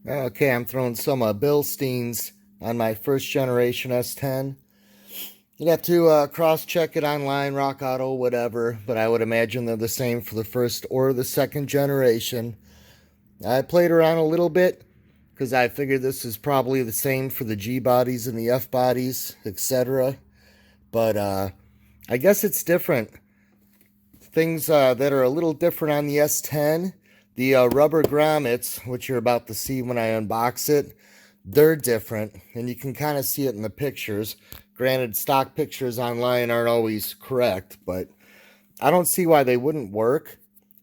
Okay, I'm throwing some Bilsteins on my first generation S10. You'd have to cross-check it online, Rock Auto, whatever, but I would imagine they're the same for the first or the second generation. I played around a little bit because I figured this is probably the same for the G bodies and the F bodies, etc. But I guess it's different. Things that are a little different on the S10, the rubber grommets, which you're about to see when I unbox it, they're different, and you can kind of see it in the pictures. Granted, stock pictures online aren't always correct, but I don't see why they wouldn't work.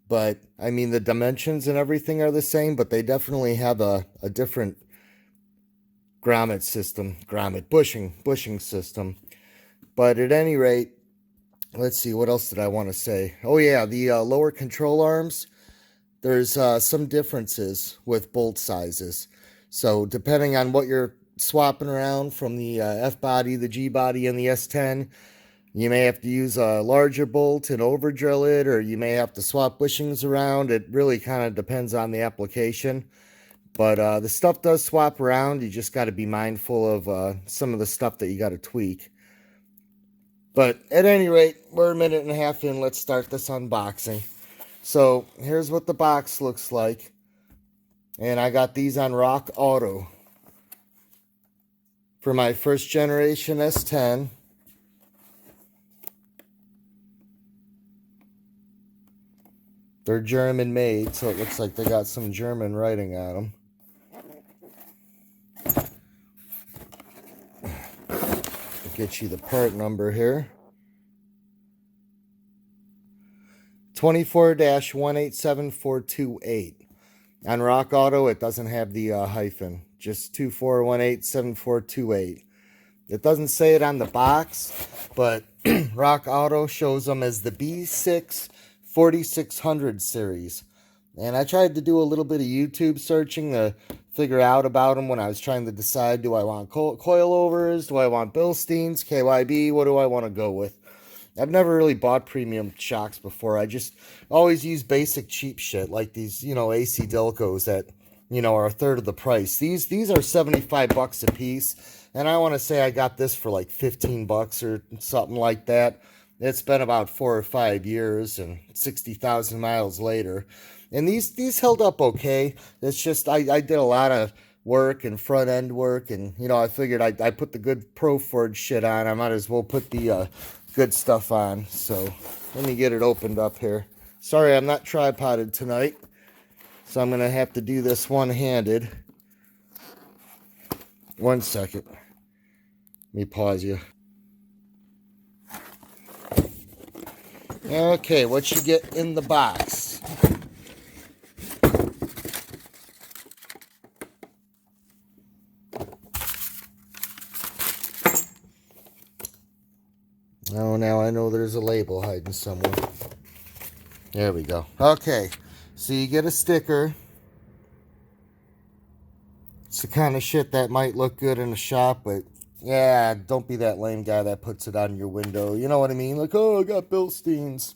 But, I mean, the dimensions and everything are the same, but they definitely have a different grommet system, bushing system. But at any rate, let's see, what else did I want to say? Oh, yeah, the lower control arms, there's some differences with bolt sizes. So depending on what you're swapping around from the F body, the G body, and the S10, you may have to use a larger bolt and over drill it, or you may have to swap bushings around. It really kind of depends on the application. But the stuff does swap around. You just got to be mindful of some of the stuff that you got to tweak. But at any rate, we're a minute and a half in. Let's start this unboxing. So here's what the box looks like. And I got these on Rock Auto for my first generation S10. They're German made, so it looks like they got some German writing on them. I'll get you the part number here. 24-187428. On Rock Auto, it doesn't have the hyphen. Just 24187428. It doesn't say it on the box, but Rock Auto shows them as the B6 4600 series. And I tried to do a little bit of YouTube searching to figure out about them when I was trying to decide, do I want coilovers? Do I want Bilsteins? KYB? What do I want to go with? I've never really bought premium shocks before. I just always use basic cheap shit like these, AC Dilcos that, are a third of the price. These are 75 bucks a piece, and I want to say I got this for like 15 bucks or something like that. It's been about 4 or 5 years and 60,000 miles later. And these held up okay. It's just I did a lot of work and front end work, and I figured I put the good Pro Forge shit on. I might as well put the good stuff on. So let me get it opened up here. Sorry, I'm not tripoded tonight, so I'm gonna have to do this one-handed. 1 second. Let me pause you. Okay, what you get in the box? Oh, now I know there's a label hiding somewhere. There we go. Okay, so you get a sticker. It's the kind of shit that might look good in a shop, but yeah, don't be that lame guy that puts it on your window. You know what I mean? Like, oh, I got Bilsteins.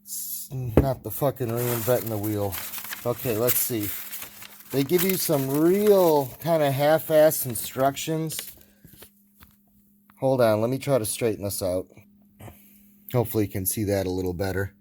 It's not the fucking reinventing the wheel. Okay, let's see. They give you some real kind of half-ass instructions. Hold on, let me try to straighten this out. Hopefully you can see that a little better.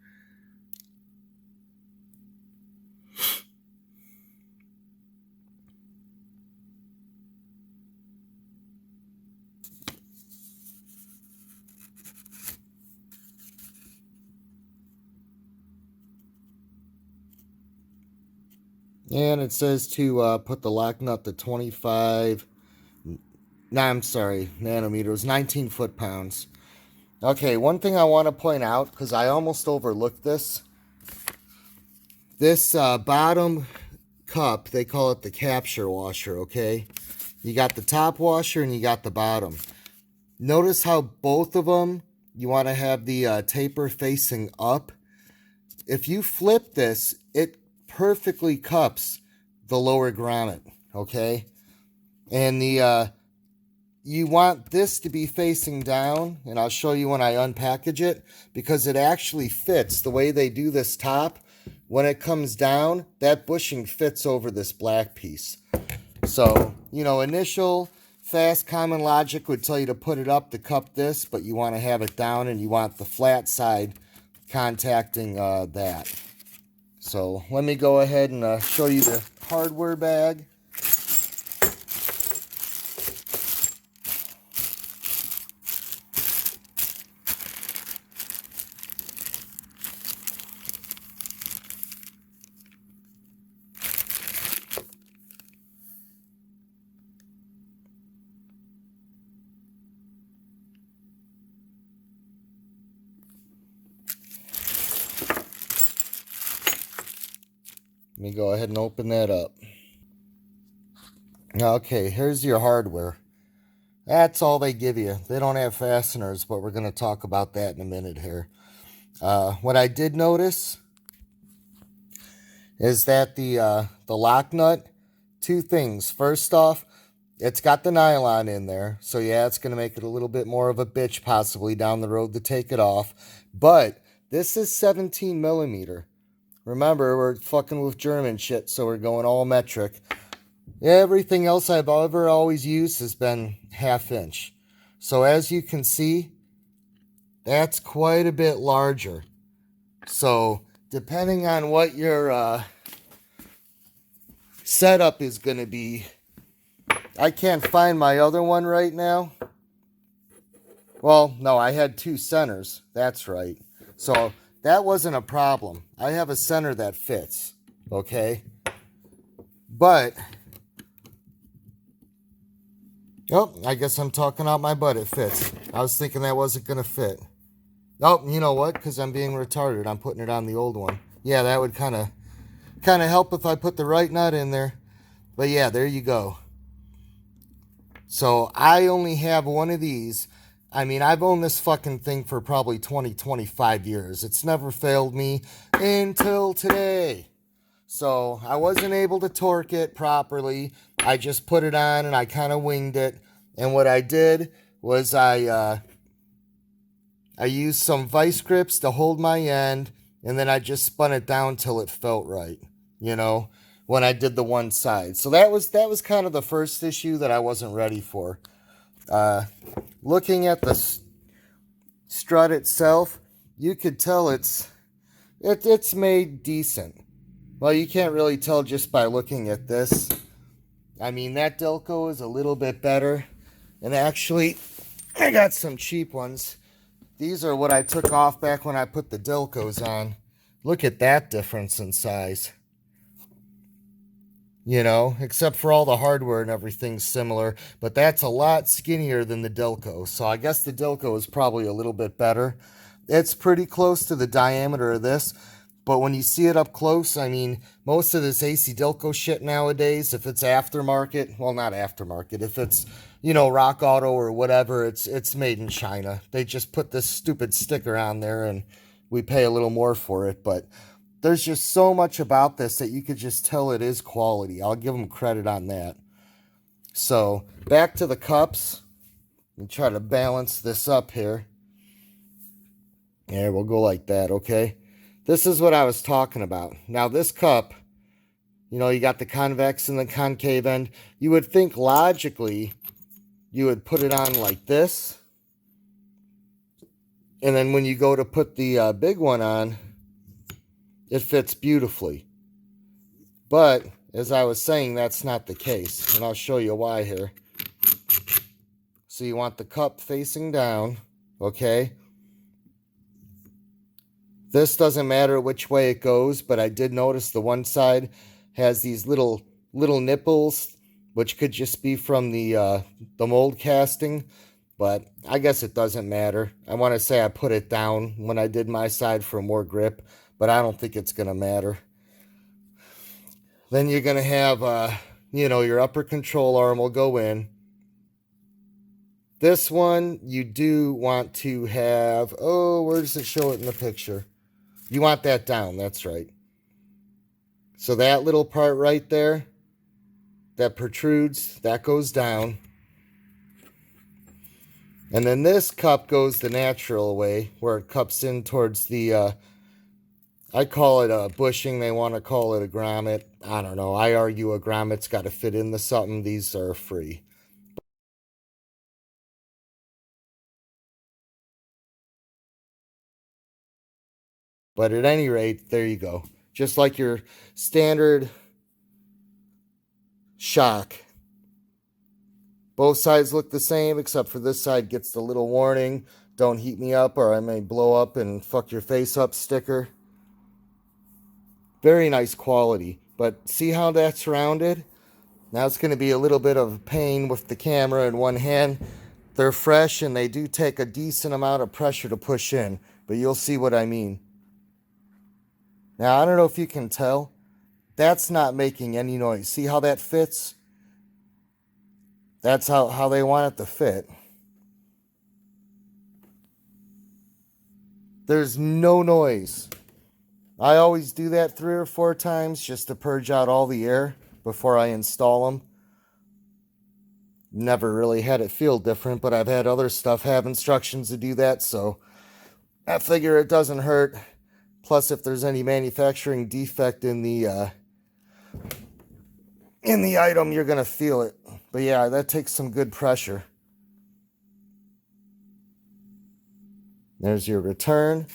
And it says to put the lock nut to 25... No, I'm sorry, nanometers, 19 foot-pounds. Okay, one thing I want to point out, because I almost overlooked this. This bottom cup, they call it the capture washer, okay? You got the top washer and you got the bottom. Notice how both of them, you want to have the taper facing up. If you flip this, it perfectly cups the lower grommet, okay? And the you want this to be facing down, and I'll show you when I unpackage it, because it actually fits the way they do this top. when it comes down, that bushing fits over this black piece. So, you know, initial fast common logic would tell you to put it up to cup this, but you want to have it down and you want the flat side contacting that. So let me go ahead and show you the hardware bag. Let me go ahead and open that up. Okay, here's your hardware. That's all they give you. They don't have fasteners, but we're going to talk about that in a minute here. What I did notice is that the lock nut, two things. First off, it's got the nylon in there. So yeah, it's going to make it a little bit more of a bitch possibly down the road to take it off. But this is 17 millimeter. Remember, we're fucking with German shit, so we're going all metric. Everything else I've ever always used has been 1/2 inch. So as you can see, that's quite a bit larger. So depending on what your setup is going to be, I can't find my other one right now. Well, no, I had 2 centers. That's right. So that wasn't a problem. I have a center that fits, okay? But, oh, I guess I'm talking out my butt. It fits. I was thinking that wasn't going to fit. Oh, you know what? Because I'm being retarded. I'm putting it on the old one. Yeah, that would kind of help if I put the right nut in there. But yeah, there you go. So I only have one of these. I mean, I've owned this fucking thing for probably 20, 25 years. It's never failed me until today. So I wasn't able to torque it properly. I just put it on and I kind of winged it. And what I did was I used some vice grips to hold my end. And then I just spun it down till it felt right, you know, when I did the one side. So that was kind of the first issue that I wasn't ready for. Looking at the strut itself, you could tell it's made decent. Well, you can't really tell just by looking at this. I mean, that Delco is a little bit better. And actually, I got some cheap ones. These are what I took off back when I put the Delcos on. Look at that difference in size. You know, except for all the hardware and everything's similar. But that's a lot skinnier than the Delco. So I guess the Delco is probably a little bit better. It's pretty close to the diameter of this. But when you see it up close, I mean, most of this AC Delco shit nowadays, if it's aftermarket, well, not aftermarket, if it's, you know, Rock Auto or whatever, it's made in China. They just put this stupid sticker on there and we pay a little more for it. But there's just so much about this that you could just tell it is quality. I'll give them credit on that. So, back to the cups. Let me try to balance this up here. Yeah, we'll go like that, okay? This is what I was talking about. Now, this cup, you know, you got the convex and the concave end. You would think logically you would put it on like this. And then when you go to put the big one on, it fits beautifully. But, as I was saying, that's not the case. And I'll show you why here. So you want the cup facing down, okay? This doesn't matter which way it goes, but I did notice the one side has these little nipples, which could just be from the mold casting. But I guess it doesn't matter. I want to say I put it down when I did my side for more grip. But I don't think it's going to matter. Then you're going to have, you know, your upper control arm will go in. This one, you do want to have, oh, where does it show it in the picture? You want that down, that's right. So that little part right there, that protrudes, that goes down. And then this cup goes the natural way, where it cups in towards the I call it a bushing. They want to call it a grommet. I don't know. I argue a grommet's got to fit into something. These are free. But at any rate, there you go. Just like your standard shock. Both sides look the same, except for this side gets the little warning, don't heat me up or I may blow up and fuck your face up sticker. Very nice quality. But see how that's rounded? Now it's going to be a little bit of pain with the camera in one hand. They're fresh and they do take a decent amount of pressure to push in, but you'll see what I mean. Now, I don't know if you can tell. That's not making any noise. See how that fits? That's how they want it to fit. There's no noise. I always do that 3 or 4 times just to purge out all the air before I install them. Never really had it feel different, but I've had other stuff have instructions to do that, so I figure it doesn't hurt. Plus, if there's any manufacturing defect in the item, you're gonna feel it. But yeah, that takes some good pressure. There's your return.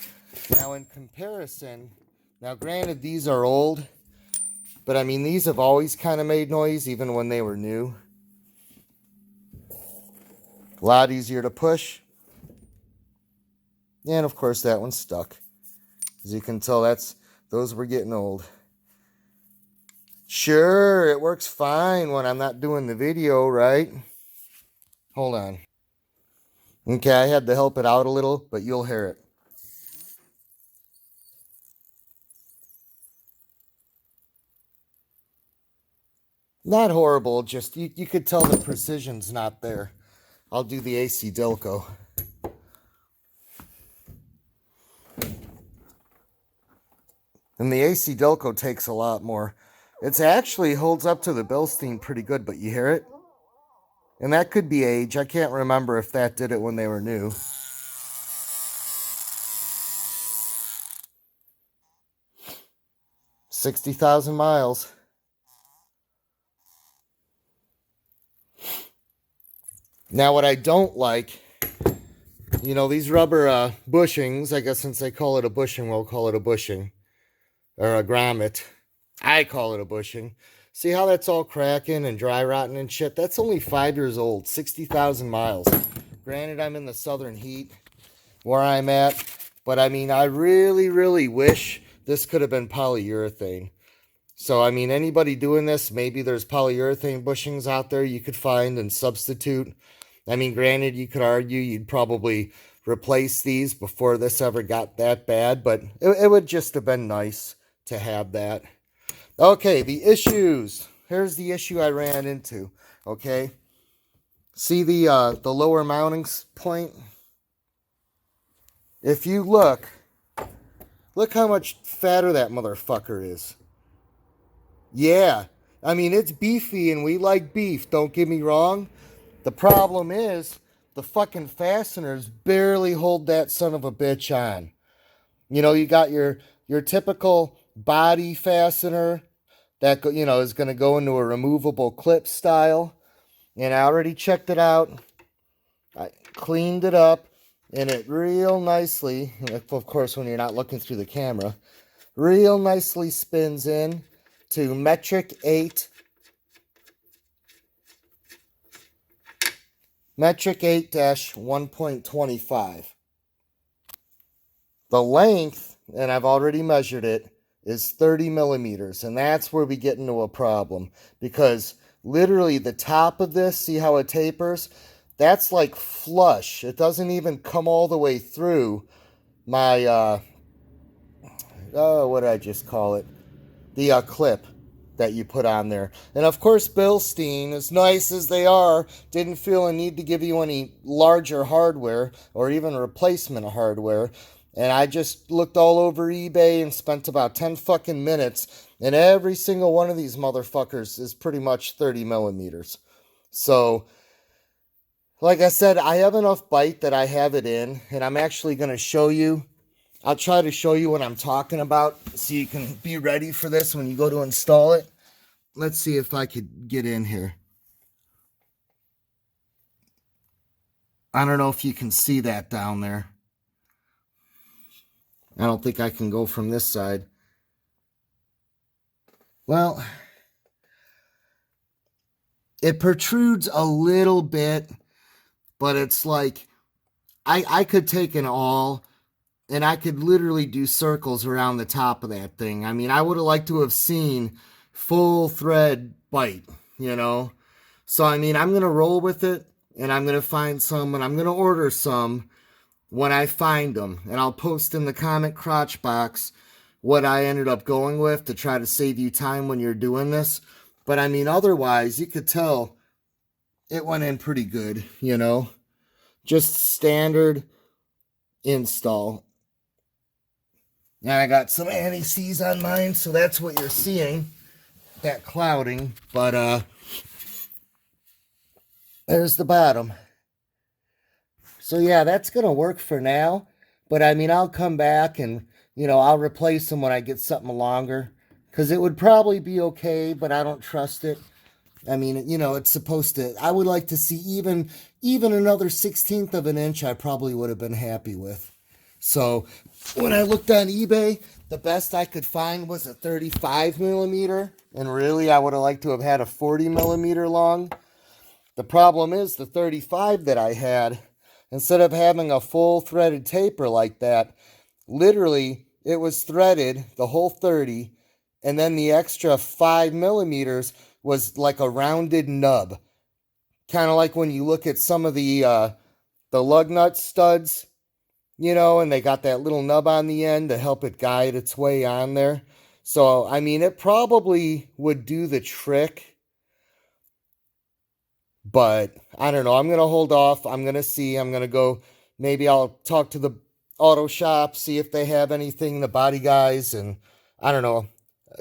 Now, in comparison, now granted these are old, but I mean these have always kind of made noise even when they were new. A lot easier to push. And of course that one's stuck. As you can tell, those were getting old. Sure, it works fine when I'm not doing the video, right? Hold on. Okay, I had to help it out a little, but you'll hear it. Not horrible, just you could tell the precision's not there. I'll do the AC Delco. And the AC Delco takes a lot more. It actually holds up to the Bilstein pretty good, but you hear it? And that could be age. I can't remember if that did it when they were new. $60,000 miles. Now, what I don't like, you know, these rubber bushings, I guess since they call it a bushing, we'll call it a bushing. Or a grommet. I call it a bushing. See how that's all cracking and dry rotting and shit? That's only 5 years old, 60,000 miles. Granted, I'm in the southern heat where I'm at, but I mean, I really, really wish this could have been polyurethane. So, I mean, anybody doing this, maybe there's polyurethane bushings out there you could find and substitute. I mean, granted, you could argue you'd probably replace these before this ever got that bad, but it would just have been nice to have that. Okay, the issues. Here's the issue I ran into, okay? See the lower mounting point? If you look how much fatter that motherfucker is. Yeah, I mean, it's beefy and we like beef, don't get me wrong. The problem is the fucking fasteners barely hold that son of a bitch on. You know, you got your typical body fastener that, you know, is going to go into a removable clip style. And I already checked it out. I cleaned it up and it real nicely, of course, when you're not looking through the camera, real nicely spins in to metric 8. Metric 8-1.25. The length, and I've already measured it, is 30 millimeters. And that's where we get into a problem. Because literally the top of this, see how it tapers? That's like flush. It doesn't even come all the way through my, what did I just call it? The clip that you put on there. And of course, Bilstein, as nice as they are, didn't feel a need to give you any larger hardware or even replacement hardware. And I just looked all over eBay and spent about 10 fucking minutes, and every single one of these motherfuckers is pretty much 30 millimeters. So, like I said, I have enough bite that I have it in, and I'm actually going to show you. I'll try to show you what I'm talking about so you can be ready for this when you go to install it. Let's see if I could get in here. I don't know if you can see that down there. I don't think I can go from this side. Well, it protrudes a little bit, but it's like I could take an awl and I could literally do circles around the top of that thing. I mean, I would have liked to have seen full thread bite, you know? So, I mean, I'm going to roll with it, and I'm going to find some, and I'm going to order some when I find them. And I'll post in the comment crotch box what I ended up going with to try to save you time when you're doing this. But, I mean, otherwise, you could tell it went in pretty good, you know? Just standard install. Now I got some anti-seize on mine, so that's what you're seeing, that clouding. But there's the bottom. So yeah, that's gonna work for now. But I mean, I'll come back and, you know, I'll replace them when I get something longer, because it would probably be okay, but I don't trust it. I mean, you know, it's supposed to. I would like to see even another 1/16 of an inch. I probably would have been happy with. So when I looked on eBay, the best I could find was a 35 millimeter, and really I would have liked to have had a 40 millimeter long. The problem is the 35 that I had, instead of having a full threaded taper like that, literally it was threaded the whole 30, and then the extra 5 millimeters was like a rounded nub, kind of like when you look at some of the lug nut studs, you know, and they got that little nub on the end to help it guide its way on there. So, I mean, it probably would do the trick, but I don't know. I'm going to hold off. I'm going to see. I'm going to go, maybe I'll talk to the auto shop, see if they have anything, the body guys, and I don't know.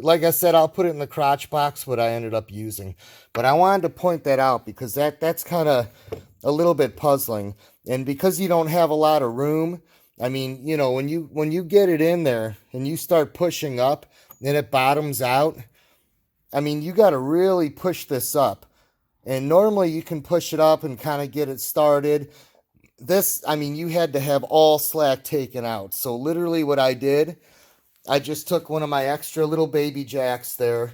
Like I said, I'll put it in the crotch box what I ended up using. But I wanted to point that out because that's kind of a little bit puzzling. And because you don't have a lot of room, I mean, you know, when you get it in there and you start pushing up and it bottoms out, I mean, you got to really push this up. And normally you can push it up and kind of get it started. This, I mean, you had to have all slack taken out. So literally what I did, I just took one of my extra little baby jacks there,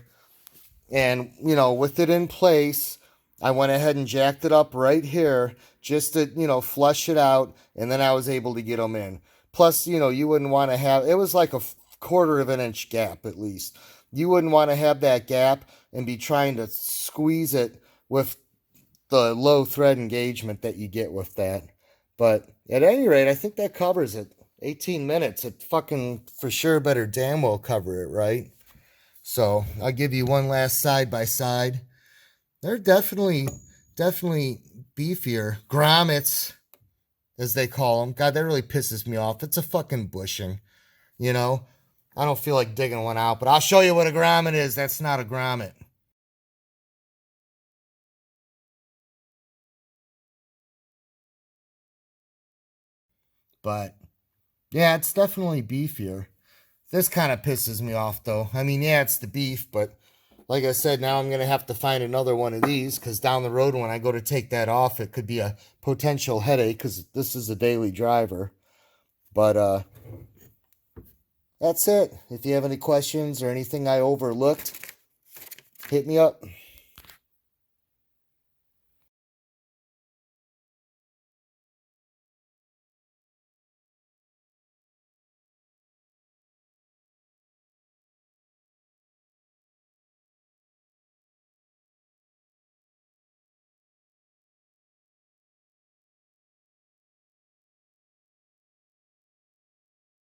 and, you know, with it in place, I went ahead and jacked it up right here just to, you know, flush it out, and then I was able to get them in. Plus, you know, you wouldn't want to have, it was like a 1/4 of an inch gap at least. You wouldn't want to have that gap and be trying to squeeze it with the low thread engagement that you get with that. But at any rate, I think that covers it. 18 minutes, it fucking for sure better damn well cover it, right? So I'll give you one last side by side. They're definitely beefier. Grommets, as they call them. God, that really pisses me off. It's a fucking bushing, you know? I don't feel like digging one out, but I'll show you what a grommet is. That's not a grommet. But yeah, it's definitely beefier. This kind of pisses me off, though. I mean, yeah, it's the beef, but like I said, now I'm going to have to find another one of these, because down the road when I go to take that off, it could be a potential headache, because this is a daily driver. But that's it. If you have any questions or anything I overlooked, hit me up.